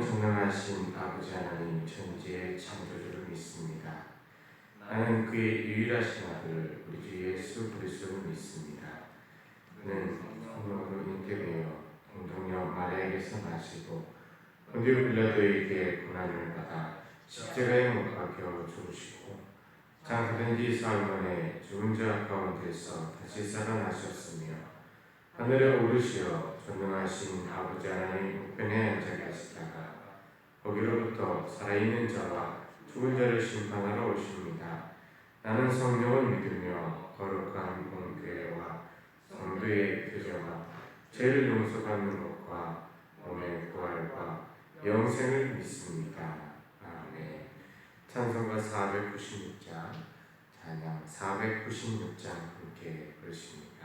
전능하신 아버지 하나님 천지의 창조주를 믿습니다. 나는 그의 유일하신 아들 우리 주 예수 그리스도를 믿습니다. 그는 성령으로 잉태되어 동정녀 마리아에게서 나시고 본디오 빌라도에게 고난을 받아 십자가에 못 박혀 죽으시고 장사된 지 사흘 만에 죽은 자 가운데서 다시 살아나셨으며 하늘에 오르시어 전능하신 아버지 하나님 우편에 앉아 계시다가 거기로부터 살아있는 자와 죽은 자를 심판하러 오십니다. 나는 성령을 믿으며 거룩한 공교회와 성도의 교제와 죄를 용서받는 것과 몸의 부활과 영생을 믿습니다. 아멘. 찬송가 496장, 찬양 496장 함께 부르십니다.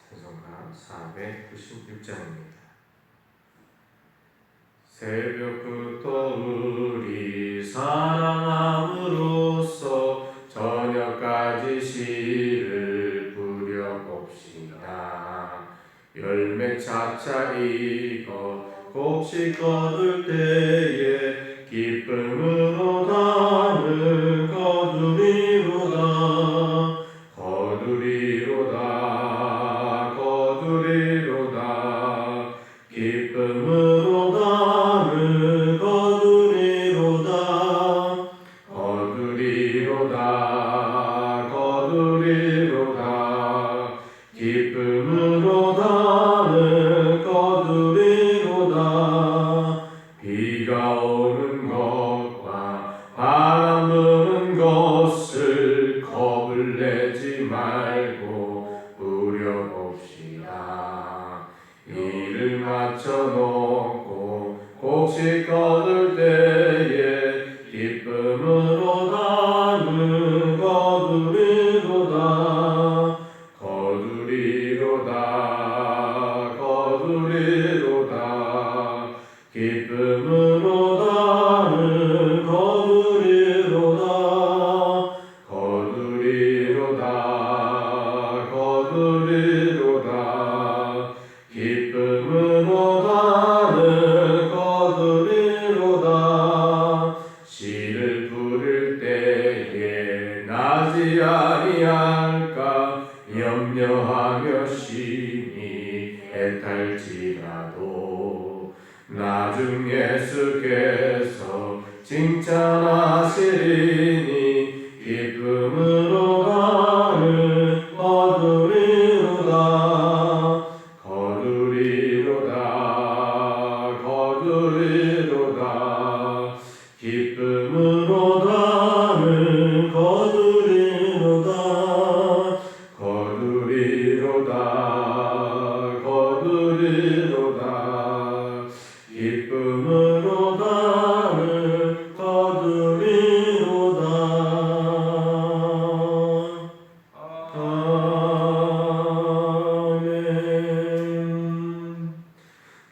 찬송가 496장입니다. 새벽부터 우리 사랑함으로써 저녁까지 시를 부려봅시다. 열매 차차 익어 곡식 거둘 때에 기쁨으로 담을 거두리로다. 거두리로다 거두리로다 기쁨으로 담을 거두리로다. 거두리로다 거두리로다 기쁨으로 담을 거두리로다. 비가 오는 것과 바람 부는 것을 겁을 내지 말고 부려봅시다. 일을 마쳐놓고 곡식 거둘 때에 기쁨으로 담을 거두리로다. 거두리로다 거두리로다 기쁨으로 담을 거두리로다. 거두리로다 거두리로다 기쁨으로 담을 거두리로다. 씨를 부릴 때에 나지 아니할까 염려하며 심히 애탈지라도 나중 예수께서 칭찬하시리니 기쁨으로 담을 거두리로다. 거두리로다 거두리로다 기쁨으로 담을 거두리로다. 거두리로다 거두리로다 기쁨으로 담을 거두리로다. 아멘.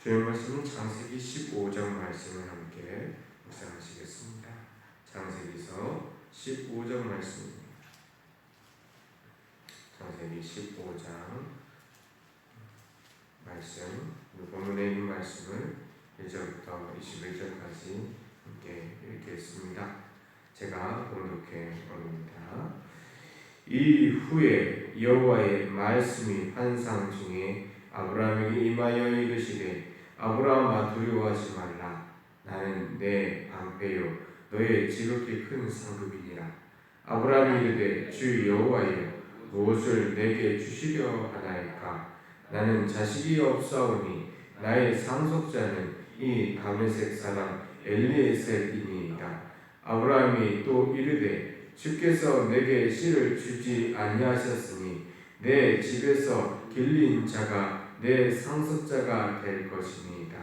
주의 말씀은 창세기 15장 말씀을 함께 묵상하시겠습니다. 창세기서 15장 말씀입니다. 창세기 15장 말씀, 본문에 있는 말씀을 1절부터 21절까지 함께 읽겠습니다. 제가 봉독해 옵니다. 이후에 여호와의 말씀이 환상 중에 아브라함에게 임하여 이르시되 아브라함아 두려워하지 말라. 나는 내 방패요 너의 지극히 큰 상급이니라. 아브라함이 이르되 주 여호와여 무엇을 내게 주시려 하나이까. 나는 자식이 없사오니 나의 상속자는 이 다메섹 사람 엘리에셀이니이다. 아브라함이 또 이르되 주께서 내게 씨를 주지 아니하셨으니 내 집에서 길린 자가 내 상속자가 될 것이니이다.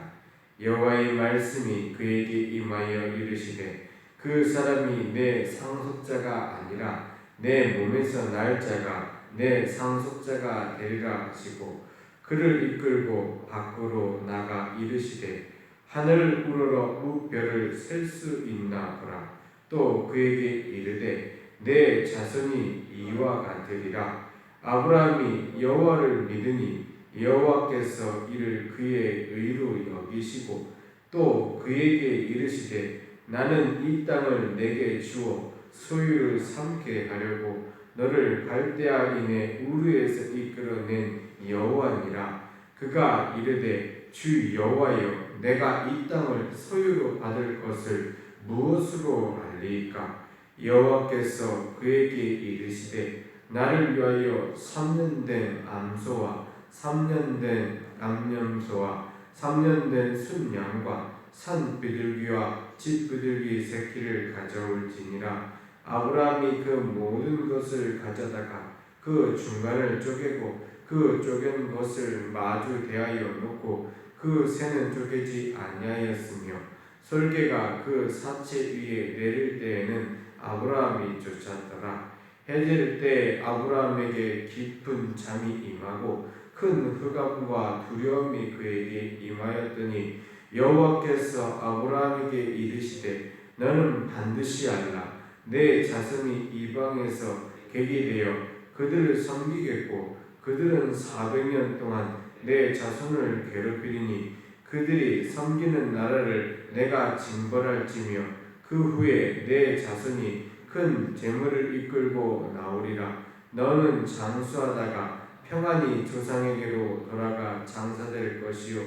여호와의 말씀이 그에게 임하여 이르시되 그 사람이 내 상속자가 아니라 내 몸에서 날 자가 내 상속자가 되리라 하시고 그를 이끌고 밖으로 나가 이르시되 하늘 우러러 무별을 셀 수 있나 보라. 또 그에게 이르되 내 자손이 이와 같으리라. 아브라함이 여호와를 믿으니 여호와께서 이를 그의 의로 여기시고 또 그에게 이르시되 나는 이 땅을 내게 주어 소유를 삼게 하려고 너를 갈대아인의 우르에서 이끌어낸 여호와니라. 그가 이르되 주 여호와여 내가 이 땅을 소유로 받을 것을 무엇으로 알리이까? 여호와께서 그에게 이르시되 나를 위하여 3년 된 암소와 3년 된 암염소와 3년 된 순양과 산 비둘기와 집 비둘기 새끼를 가져올지니라. 아브라함이 그 모든 것을 가져다가 그 중간을 쪼개고 그 쪼갠 것을 마주 대하여 놓고 그 새는 쪼개지 아니하였으며 솔개가 그 사체 위에 내릴 때에는 아브라함이 쫓았더라. 해질 때 아브라함에게 깊은 잠이 임하고 큰 흑암과 두려움이 그에게 임하였더니 여호와께서 아브라함에게 이르시되 너는 반드시 알라. 내 자손이 이방에서 객이 되어 그들을 섬기겠고 그들은 400년 동안 내 자손을 괴롭히리니 그들이 섬기는 나라를 내가 징벌할지며 그 후에 내 자손이 큰 재물을 이끌고 나오리라. 너는 장수하다가 평안히 조상에게로 돌아가 장사될 것이요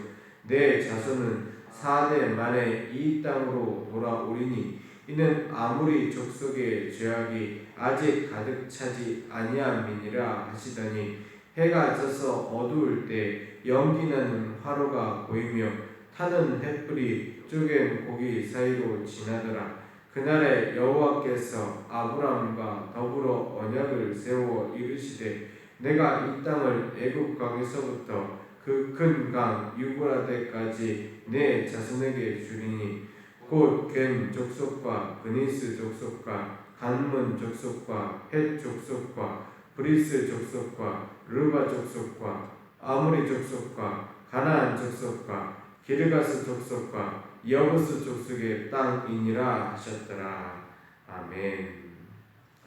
내 자손은 4대 만에 이 땅으로 돌아오리니 이는 아무리 족속의 죄악이 아직 가득 차지 아니함이니라 하시더니 해가 져서 어두울 때 연기나는 화로가 보이며 타는 횃불이 쪼갠 고기 사이로 지나더라. 그날에 여호와께서 아브라함과 더불어 언약을 세워 이르시되 내가 이 땅을 애굽 강에서부터 그 큰 강 유브라데까지 내 자손에게 주리니 곧 겐 족속과 그니스 족속과 간문 족속과 헷 족속과 브리스 족속과 르바 족속과 아모리 족속과 가나안 족속과 기르가스 족속과 여부스 족속의 땅이니라 하셨더라. 아멘.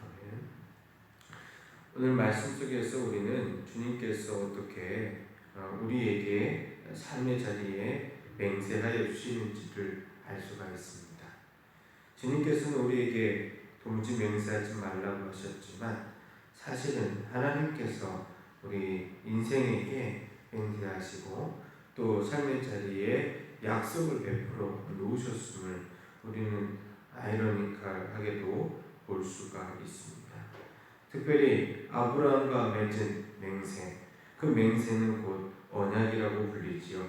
아멘. 오늘 말씀 속에서 우리는 주님께서 어떻게 우리에게 삶의 자리에 맹세하여 주시는지를 알 수가 있습니다. 주님께서는 우리에게 도무지 맹세하지 말라고 하셨지만 사실은 하나님께서 우리 인생에게 맹세하시고 또 삶의 자리에 약속을 베풀어 놓으셨음을 우리는 아이러니컬하게도 볼 수가 있습니다. 특별히 아브라함과 맺은 맹세, 그 맹세는 곧 언약이라고 불리지요.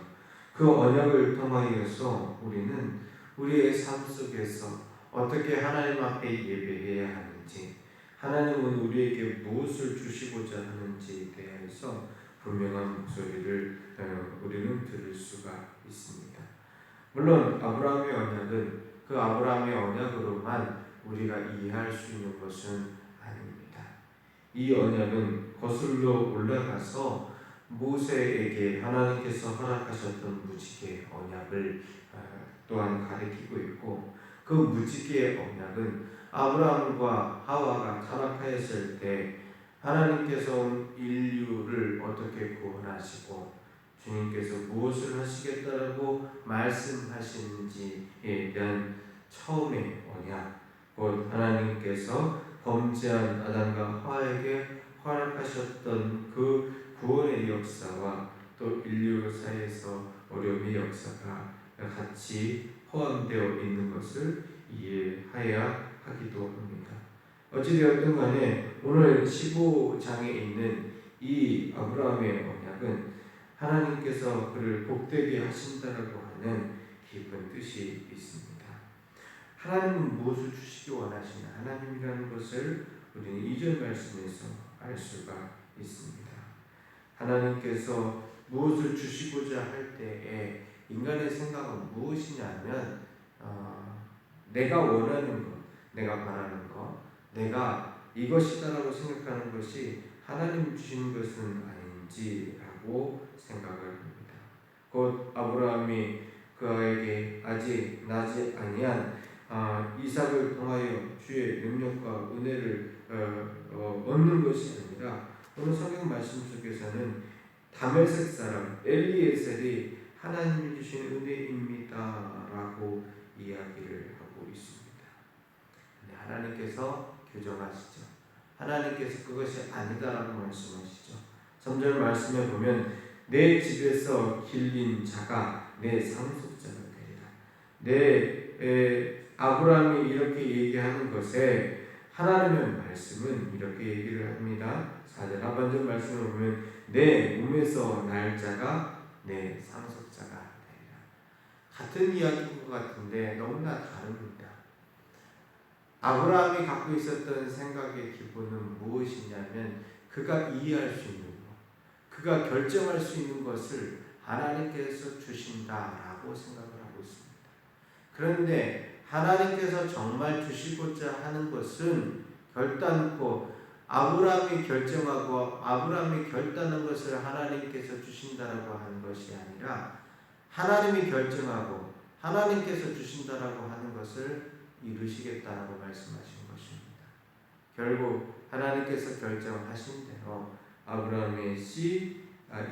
그 언약을 통하여서 우리는 우리의 삶 속에서 어떻게 하나님 앞에 예배해야 하는지, 하나님은 우리에게 무엇을 주시고자 하는지에 대해서 분명한 목소리를 우리는 들을 수가 있습니다. 물론 아브라함의 언약은 그 아브라함의 언약으로만 우리가 이해할 수 있는 것은 아닙니다. 이 언약은 거슬러 올라가서 모세에게 하나님께서 허락하셨던 무지개 언약을 또한 가리키고 있고 그 무지개의 언약은 아브라함과 하와가 타락하였을 때 하나님께서 인류를 어떻게 구원하시고 주님께서 무엇을 하시겠다라고 말씀하시는지에 대한 처음의 언약, 곧 하나님께서 범죄한 아담과 하와에게 허락하셨던 그 구원의 역사와 또 인류 사이에서 어려움의 역사가 같이 포함되어 있는 것을 이해해야 하기도 합니다. 어찌되었든 간에 오늘 15장에 있는 이 아브라함의 언약은 하나님께서 그를 복되게 하신다라고 하는 깊은 뜻이 있습니다. 하나님은 무엇을 주시기 원하시는 하나님이라는 것을 우리는 2절 말씀에서 알 수가 있습니다. 하나님께서 무엇을 주시고자 할 때에 인간의 생각은 무엇이냐면 내가 원하는 것, 내가 바라는 것, 내가 이것이다라고 생각하는 것이 하나님 주신 것은 아닌지라고 생각을 합니다. 곧 아브라함이 그에게 아직 나지 아니한 이삭을 통하여 주의 능력과 은혜를 얻는 것이 아니라 오늘 성경 말씀 속에서는 다메섹 사람 엘리에셀이 하나님이 주신 은혜입니다라고 이야기를 하고 있습니다. 근데 하나님께서 교정하시죠. 하나님께서 그것이 아니다라고 말씀하시죠. 3절 말씀에 보면 내 집에서 길린 자가 내 상속자가 되리라. 아브라함이 이렇게 얘기하는 것에 하나님의 말씀은 이렇게 얘기를 합니다. 4절 하반절 말씀을 보면 내 몸에서 날 자가 내 상속자가 되리라. 같은 이야기인 것 같은데 너무나 다릅니다. 아브라함이 갖고 있었던 생각의 기본은 무엇이냐면 그가 이해할 수 있는 것, 그가 결정할 수 있는 것을 하나님께서 주신다라고 생각을 하고 있습니다. 그런데 하나님께서 정말 주시고자 하는 것은 결단코 아브라함이 결정하고 아브라함이 결단한 것을 하나님께서 주신다라고 하는 것이 아니라 하나님이 결정하고 하나님께서 주신다라고 하는 것을 이루시겠다라고 말씀하신 것입니다. 결국 하나님께서 결정하신 대로 아브라함의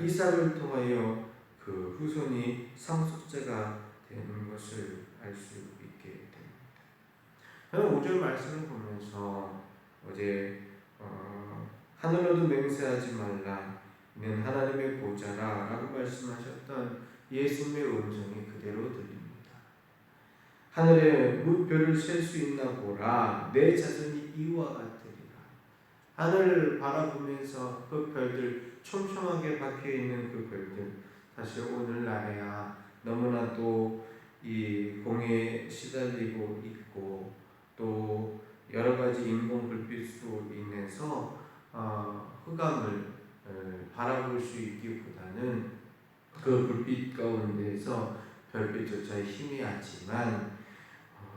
이삭을 통하여 그 후손이 상속자가 되는 것을 알 수 있게 됩니다. 저는 5절 말씀을 보면서 어제 하늘로도 맹세하지 말라 이는 하나님의 보좌라 라고 말씀하셨던 예수님의 음성이 그대로 들립니다. 하늘에 무별을 셀 수 있나 보라 내 자손이 이와 같으리라. 하늘을 바라보면서 그 별들 촘촘하게 박혀있는 그 별들 사실 오늘날에야 너무나도 이 공해에 시달리고 있고 또 여러 가지 인공 불빛으로 인해서 흑암을 바라볼 수 있기보다는 그 불빛 가운데에서 별빛조차 희미하지만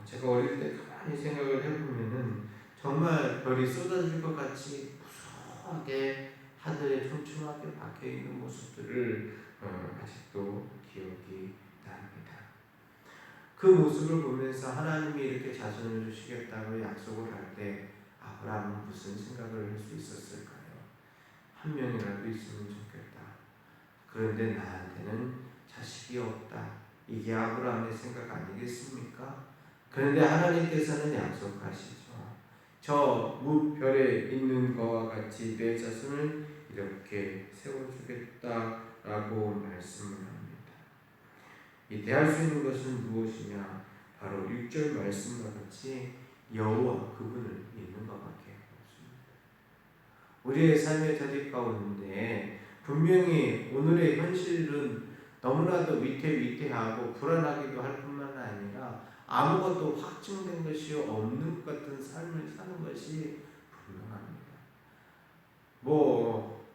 제가 어릴 때 가만히 생각을 해보면은 정말 별이 쏟아질 것 같이 무수하게 하늘에 촘촘하게 박혀있는 모습들을 아직도 기억이 납니다. 그 모습을 보면서 하나님이 이렇게 자손을 주시겠다고 약속을 할 때 아브라함은 무슨 생각을 할 수 있었을까요? 한 명이라도 있으면 좋겠다. 그런데 나한테는 자식이 없다. 이게 아브라함의 생각 아니겠습니까? 그런데 하나님께서는 약속하시죠. 저 무별에 있는 것과 같이 내 자손을 이렇게 세워주겠다라고 말씀을 합니다. 이 대할 수 있는 것은 무엇이냐? 바로 6절 말씀과 같이 여호와 그분을 믿는 것밖에 없습니다. 우리의 삶의 자리 가운데 분명히 오늘의 현실은 너무나도 위태위태하고 불안하기도 할 뿐만 아니라 아무것도 확증된 것이 없는 것 같은 삶을 사는 것이 분명합니다.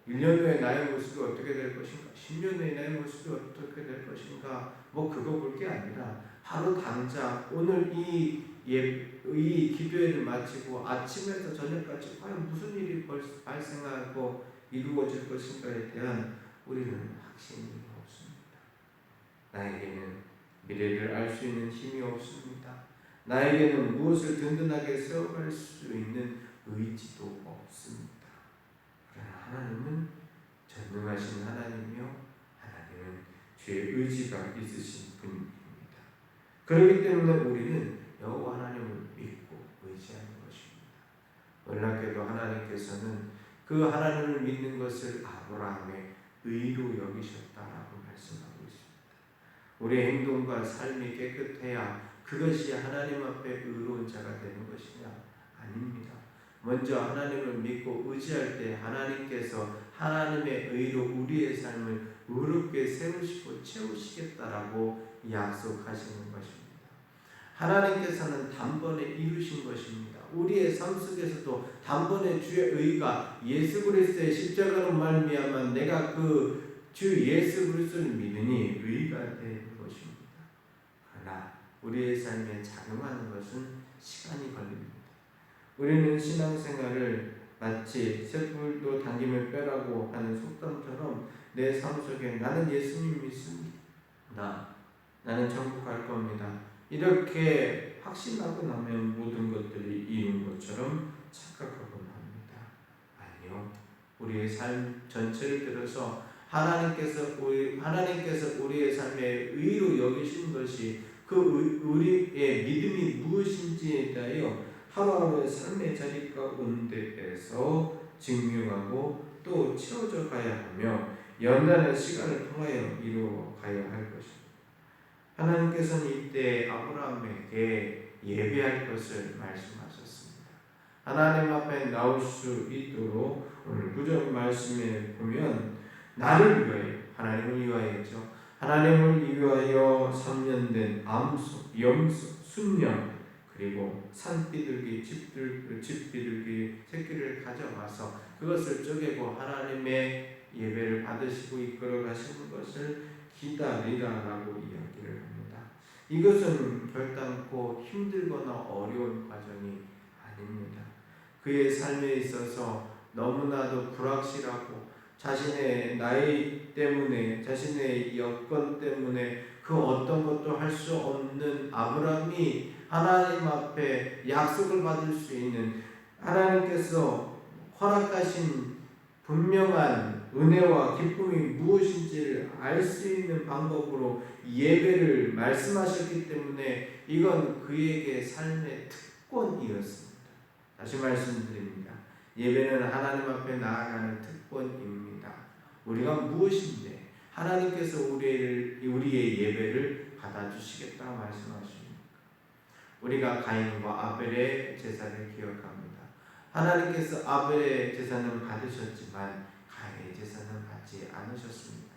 1년 후에 나의 모습이 어떻게 될 것인가, 10년 후에 나의 모습이 어떻게 될 것인가, 그거 볼 게 아니라 하루 당장 오늘 이 기도회를 마치고 아침에서 저녁까지 과연 무슨 일이 발생하고 이루어질 것인가에 대한 우리는 확신이 없습니다. 나에게는 미래를 알 수 있는 힘이 없습니다. 나에게는 무엇을 든든하게 세워갈 수 있는 의지도 없습니다. 그러나 하나님은 전능하신 하나님이며 하나님은 주의 의지가 있으신 분입니다. 그렇기 때문에 우리는 여호와 하나님을 믿고 의지하는 것입니다. 놀랍게도 하나님께서는 그 하나님을 믿는 것을 아브라함의 의로 여기셨다라고 말씀하고 있습니다. 우리의 행동과 삶이 깨끗해야 그것이 하나님 앞에 의로운 자가 되는 것이냐? 아닙니다. 먼저 하나님을 믿고 의지할 때 하나님께서 하나님의 의로 우리의 삶을 의롭게 세우시고 채우시겠다라고 약속하시는 것입니다. 하나님께서는 단번에 이루신 것입니다. 우리의 삶 속에서도 단번에 주의 의가 예수 그리스도의 십자가로 말미암아 내가 그 주 예수 그리스도를 믿으니 의가 되는 것입니다. 그러나 우리의 삶에 작용하는 것은 시간이 걸립니다. 우리는 신앙생활을 마치 쇳불도 당김을 빼라고 하는 속담처럼 내 삶 속에 나는 예수님 믿습니다. 나는 천국 갈 겁니다. 이렇게 확신하고 나면 모든 것들이 이룬 것처럼 착각하곤 합니다. 아니요. 우리의 삶 전체를 들어서 하나님께서 우리의 삶에 의로 여기신 것이 우리의 믿음이 무엇인지에 대하여 하루하루의 삶의 자리 가운데에서 증명하고 또 채워져 가야 하며 연단의 시간을 통하여 이루어 가야 할 것입니다. 하나님께서는 이때 아브라함에게 예배할 것을 말씀하셨습니다. 하나님 앞에 나올 수 있도록 오늘 구절 말씀에 보면 나를 위하여, 하나님을 위하여죠. 하나님을 위하여 3년 된 암소, 염소, 순양 그리고 산비둘기, 집비둘기 새끼를 가져와서 그것을 쪼개고 하나님의 예배를 받으시고 이끌어 가시는 것을 기다리라라고 이야기를 합니다. 이것은 결단코 힘들거나 어려운 과정이 아닙니다. 그의 삶에 있어서 너무나도 불확실하고 자신의 나이 때문에 자신의 여건 때문에 그 어떤 것도 할 수 없는 아브라함이 하나님 앞에 약속을 받을 수 있는 하나님께서 허락하신 분명한 은혜와 기쁨이 무엇인지를 알 수 있는 방법으로 예배를 말씀하셨기 때문에 이건 그에게 삶의 특권이었습니다. 다시 말씀드립니다. 예배는 하나님 앞에 나아가는 특권입니다. 우리가 무엇인데 하나님께서 우리의 예배를 받아주시겠다 말씀하십니다. 우리가 가인과 아벨의 제사를 기억합니다. 하나님께서 아벨의 제사는 받으셨지만 가인의 제사는 받지 않으셨습니다.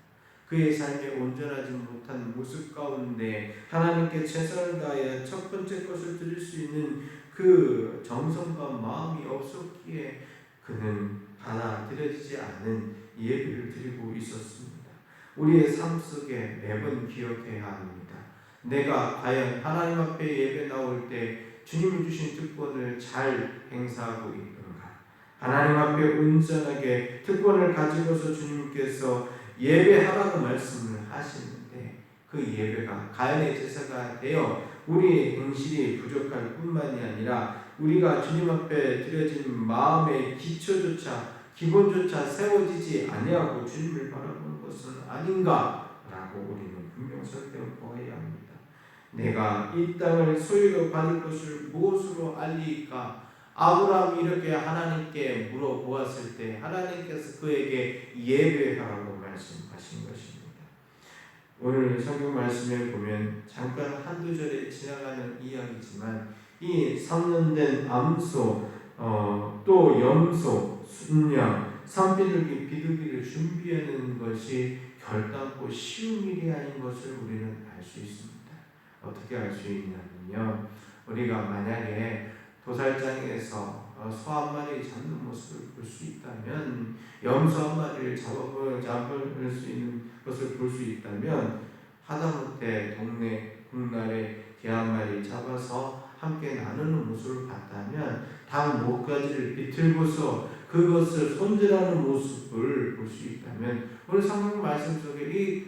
그의 삶에 온전하지 못한 모습 가운데 하나님께 최선을 다하여 첫 번째 것을 드릴 수 있는 그 정성과 마음이 없었기에 그는 받아들여지지 않는 예배를 드리고 있었습니다. 우리의 삶 속에 매번 기억해야 합니다. 내가 과연 하나님 앞에 예배 나올 때 주님이 주신 특권을 잘 행사하고 있는가? 하나님 앞에 온전하게 특권을 가지고서 주님께서 예배하라고 말씀을 하시는데 그 예배가 가인의 제사가 되어 우리의 행실이 부족할 뿐만이 아니라 우리가 주님 앞에 드려진 마음의 기본조차 세워지지 아니하고 주님을 바라보는 것은 아닌가라고 우리는 분명 살펴보아야 합니다. 내가 이 땅을 소유로 받을 것을 무엇으로 알리까? 아브라함이 이렇게 하나님께 물어보았을 때 하나님께서 그에게 예배하라고 말씀하신 것입니다. 오늘 성경 말씀에 보면 잠깐 한두 절에 지나가는 이야기지만 이 3년 된 암소, 또 염소, 순양, 산비둘기, 비둘기를 준비하는 것이 결단코 쉬운 일이 아닌 것을 우리는 알 수 있습니다. 어떻게 알 수 있냐면요, 우리가 만약에 도살장에서 소 한 마리 잡는 모습을 볼 수 있다면, 염소 한 마리를 잡을 수 있는 것을 볼 수 있다면, 하다못해 동네 봄날에 개 한 마리 잡아서 함께 나누는 모습을 봤다면 닭 목가지를 비틀고서 그것을 손질하는 모습을 볼 수 있다면, 오늘 성경 말씀 속에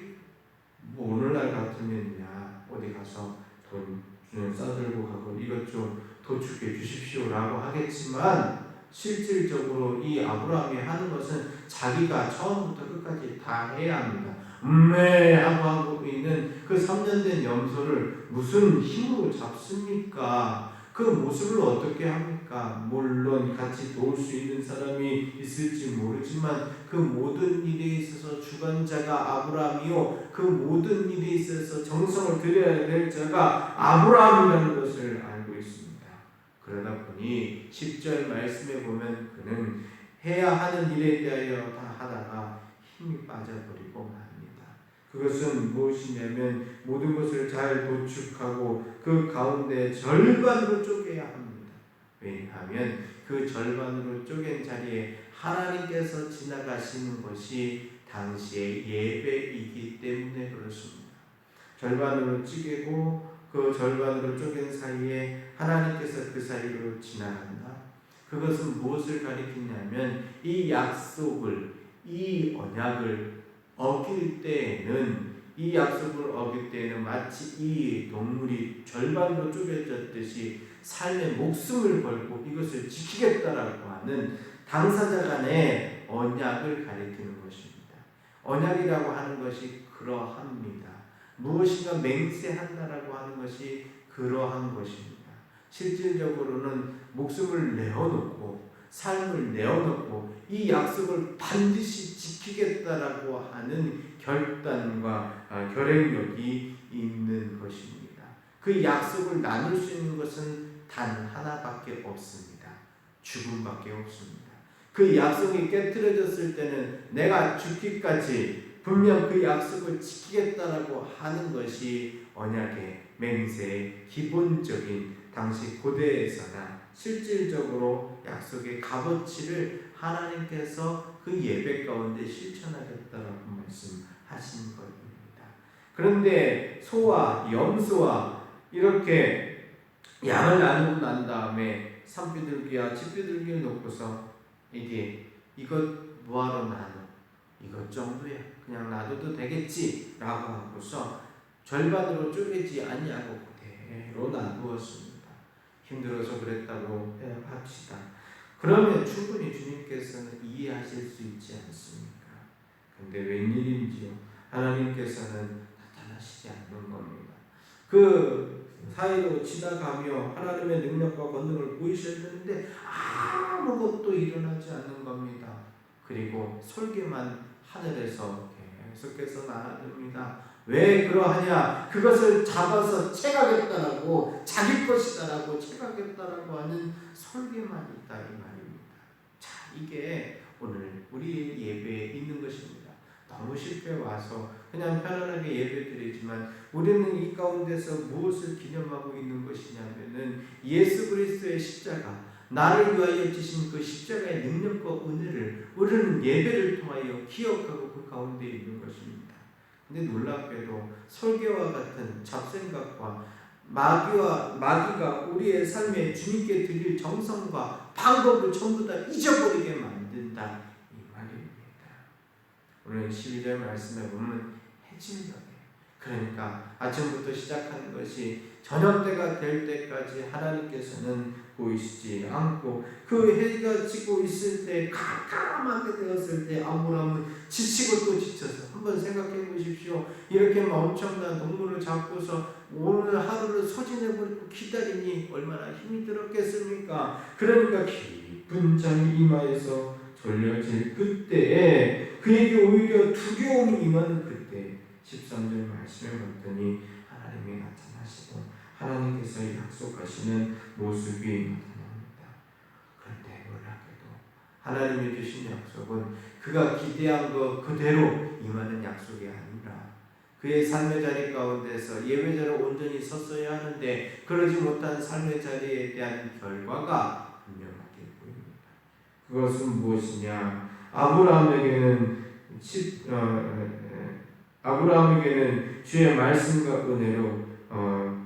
오늘날 같으면야 어디 가서 돈 싸들고 가고 이것 좀 도축해 주십시오라고 하겠지만, 실질적으로 이 아브라함이 하는 것은 자기가 처음부터 끝까지 다 해야 합니다. 하고 있는 그 3년 된 염소를 무슨 힘으로 잡습니까? 그 모습을 어떻게 합니까? 물론 같이 도울 수 있는 사람이 있을지 모르지만 그 모든 일에 있어서 주관자가 아브라함이요, 그 모든 일에 있어서 정성을 들여야 될 자가 아브라함이라는 것을 알고 있습니다. 그러다 보니 10절 말씀에 보면 그는 해야 하는 일에 대하여 다 하다가 힘이 빠져버리고 맙니다. 그것은 무엇이냐면 모든 것을 잘 도축하고 그 가운데 절반으로 쪼개야 합니다. 왜냐하면 그 절반으로 쪼갠 자리에 하나님께서 지나가시는 것이 당시의 예배이기 때문에 그렇습니다. 절반으로 쪼개고 그 절반으로 쪼갠 사이에 하나님께서 그 사이로 지나간다. 그것은 무엇을 가리키냐면 이 약속을, 이 언약을 어길 때에는, 이 약속을 어길 때에는 마치 이 동물이 절반으로 쪼개졌듯이 삶의 목숨을 걸고 이것을 지키겠다라고 하는 당사자 간의 언약을 가리키는 것입니다. 언약이라고 하는 것이 그러합니다. 무엇인가 맹세한다라고 하는 것이 그러한 것입니다. 실질적으로는 목숨을 내어놓고 삶을 내어놓고 이 약속을 반드시 지키겠다라고 하는 결단과 결행력이 있는 것입니다. 그 약속을 나눌 수 있는 것은 단 하나밖에 없습니다. 죽음밖에 없습니다. 그 약속이 깨트려졌을 때는 내가 죽기까지 분명 그 약속을 지키겠다라고 하는 것이 언약의 맹세의 기본적인 당시 고대에서나 실질적으로 약속의 값어치를 하나님께서 그 예배 가운데 실천하겠다라고 말씀하신 것입니다. 그런데 소와 염소와 이렇게 양을 나누고 난 다음에 산비둘기와 집비둘기를 놓고서 이것 뭐하러 나눠? 이것 정도야. 그냥 놔둬도 되겠지 라고 하고서 절반으로 쪼개지 아니하고 그대로 놔두었습니다. 힘들어서 그랬다고 합시다. 그러면 충분히 주님께서는 이해하실 수 있지 않습니까? 근데 웬일인지요? 하나님께서는 나타나시지 않는 겁니다. 그 사이로 지나가며 하나님의 능력과 권능을 보이셔야 되는데 아무것도 일어나지 않는 겁니다. 그리고 설계만 하늘에서 계속해서 나아듭니다. 왜 그러하냐? 그것을 잡아서 채가겠다라고, 자기 것이다라고 채가겠다라고 하는 설계만 있다 이 말입니다. 자, 이게 오늘 우리 예배에 있는 것입니다. 너무 쉽게 와서 그냥 편안하게 예배드리지만 우리는 이 가운데서 무엇을 기념하고 있는 것이냐면은 예수 그리스도의 십자가, 나를 위하여 지신 그 십자가의 능력과 은혜를 우리는 예배를 통하여 기억하고 그 가운데 있는 것입니다. 근데 놀랍게도 설교와 같은 잡생각과 마귀가 우리의 삶에 주님께 드릴 정성과 방법을 전부 다 잊어버리게 만든다 이 말입니다. 오늘 12절 말씀에 보면 해질녘에, 그러니까 아침부터 시작하는 것이 저녁 때가 될 때까지 하나님께서는 보이시지 않고 그 해가 지고 있을 때 깜깜하게 되었을 때 아브라함은 지치고 또 지쳐서 한번 생각해 보십시오. 이렇게 엄청난 동물을 잡고서 오늘 하루를 소진해버리고 기다리니 얼마나 힘이 들었겠습니까? 그러니까 깊은 잠이 이마에서 졸려질 그때에 그에게 오히려 두려움이 임하는 그때 13절 말씀을 봤더니 하나님이 나타나시고 하나님께서 약속하시는 모습이 나타납니다. 그런데 놀랍게도 하나님이 주신 약속은 그가 기대한 것 그대로 임하는 약속이 아니라 그의 삶의 자리 가운데서 예배자로 온전히 섰어야 하는데 그러지 못한 삶의 자리에 대한 결과가 분명하게 보입니다. 그것은 무엇이냐? 아브라함에게는 주의 말씀과 은혜로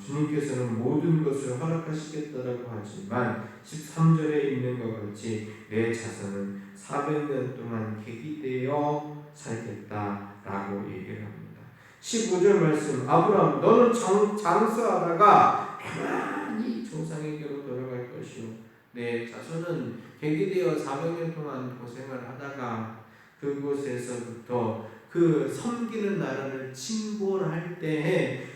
주님께서는 모든 것을 허락하시겠다라고 하지만 13절에 있는 것 같이 내 자손은 400년 동안 계기되어 살겠다라고 얘기를 합니다. 15절 말씀, 아브라함 너는 장수하다가 평안히 조상에게로 돌아갈 것이요 내 자손은 계기되어 400년 동안 고생을 하다가 그곳에서부터 그 섬기는 나라를 징벌할 때에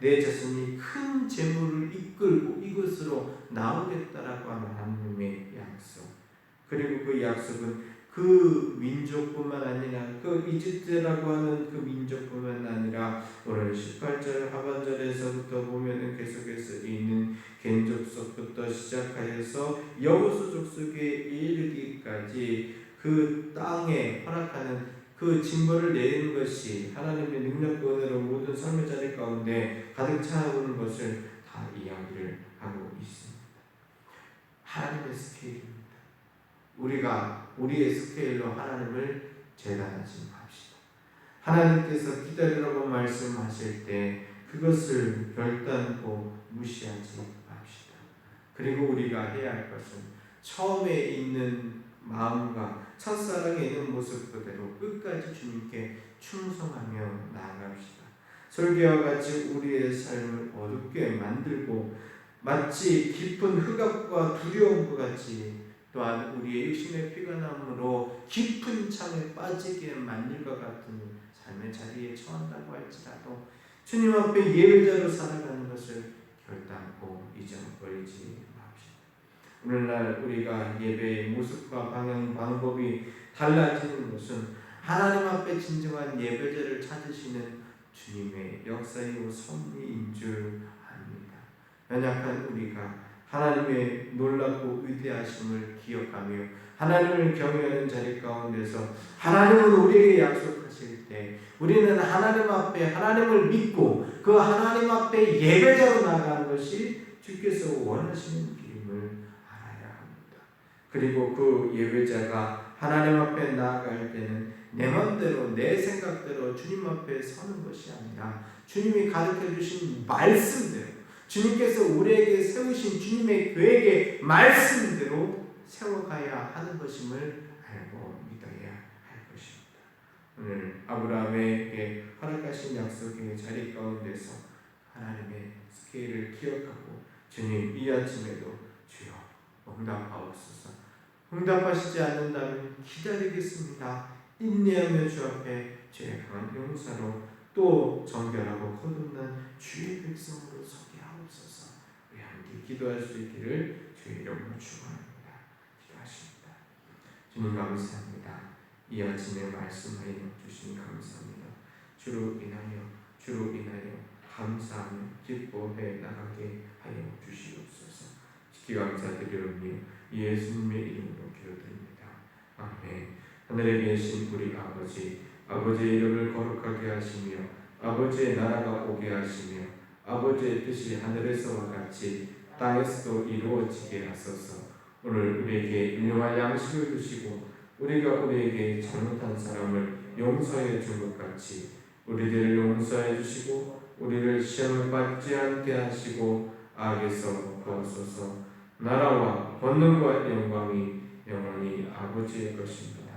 내 자손이 큰 재물을 이끌고 이곳으로 나오겠다라고 하는 하나님의 약속. 그리고 그 약속은 그 민족뿐만 아니라 그 이집트라고 하는 그 민족뿐만 아니라 오늘 18절 하반절에서부터 보면은 계속해서 있는 겐족속부터 시작하여서 여호수 족속에 이르기까지 그 땅에 허락하는 그 징벌을 내리는 것이 하나님의 능력과 은혜로 모든 삶의 자리 가운데 가득 차오르는 것을 다 이야기를 하고 있습니다. 하나님의 스케일입니다. 우리가 우리의 스케일로 하나님을 재단하지 맙시다. 하나님께서 기다리라고 말씀하실 때 그것을 결단코 무시하지 맙시다. 그리고 우리가 해야 할 것은 처음에 있는 마음과 첫사랑에 있는 모습 그대로 끝까지 주님께 충성하며 나아갑시다. 설교와 같이 우리의 삶을 어둡게 만들고 마치 깊은 흑암과 두려움과 같이 또한 우리의 육신의 피가 남으로 깊은 창에 빠지게 만들 것 같은 삶의 자리에 처한다고 할지라도 주님 앞에 예배자로 살아가는 것을 결단코 잊어버리지 맙시다. 오늘날 우리가 예배의 모습과 방향, 방법이 달라지는 것은 하나님 앞에 진정한 예배자를 찾으시는 주님의 역사이고 섭리인 줄 압니다. 연약한 우리가 하나님의 놀랍고 위대하심을 기억하며 하나님을 경외하는 자리 가운데서 하나님은 우리에게 약속하실 때 우리는 하나님 앞에 하나님을 믿고 그 하나님 앞에 예배자로 나가는 것이 주께서 원하시는 길임을 알아야 합니다. 그리고 그 예배자가 하나님 앞에 나아갈 때는 내 맘대로 내 생각대로 주님 앞에 서는 것이 아니라 주님이 가르쳐 주신 말씀대로 주님께서 우리에게 세우신 주님의 계획의 말씀대로 세워가야 하는 것임을 알고 믿어야 할 것입니다. 오늘 아브라함에게 허락하신 약속의 자리 가운데서 하나님의 스케일을 기억하고 주님 이 아침에도 주여 응답하옵소서. 응답하시지 않는다면 기다리겠습니다. 인내하며 주 앞에 죄 강한 용사로 또 정결하고 거듭난 주의 백성으로 서게 하옵소서. 우리 함께 기도할 수 있기를 주의 이름으로 축원합니다. 기도하십니다. 주님 감사합니다. 이 아침에 말씀하여 주시니 감사합니다. 주로 인하여 감사하며 기뻐해 나가게 하여 주시옵소서. 지키 감사드리오며 예수님의 이름으로 기도드립니다. 아멘. 하늘에 계신 우리 아버지의 이름을 거룩하게 하시며 아버지의 나라가 오게 하시며 아버지의 뜻이 하늘에서와 같이 땅에서도 이루어지게 하소서. 오늘 우리에게 일용할 양식을 주시고 우리가 우리에게 잘못한 사람을 용서해 준 것 같이 우리들을 용서해 주시고 우리를 시험을 받지 않게 하시고 악에서 구하소서. 나라와 권능과 영광이 영원히 아버지의 것입니다.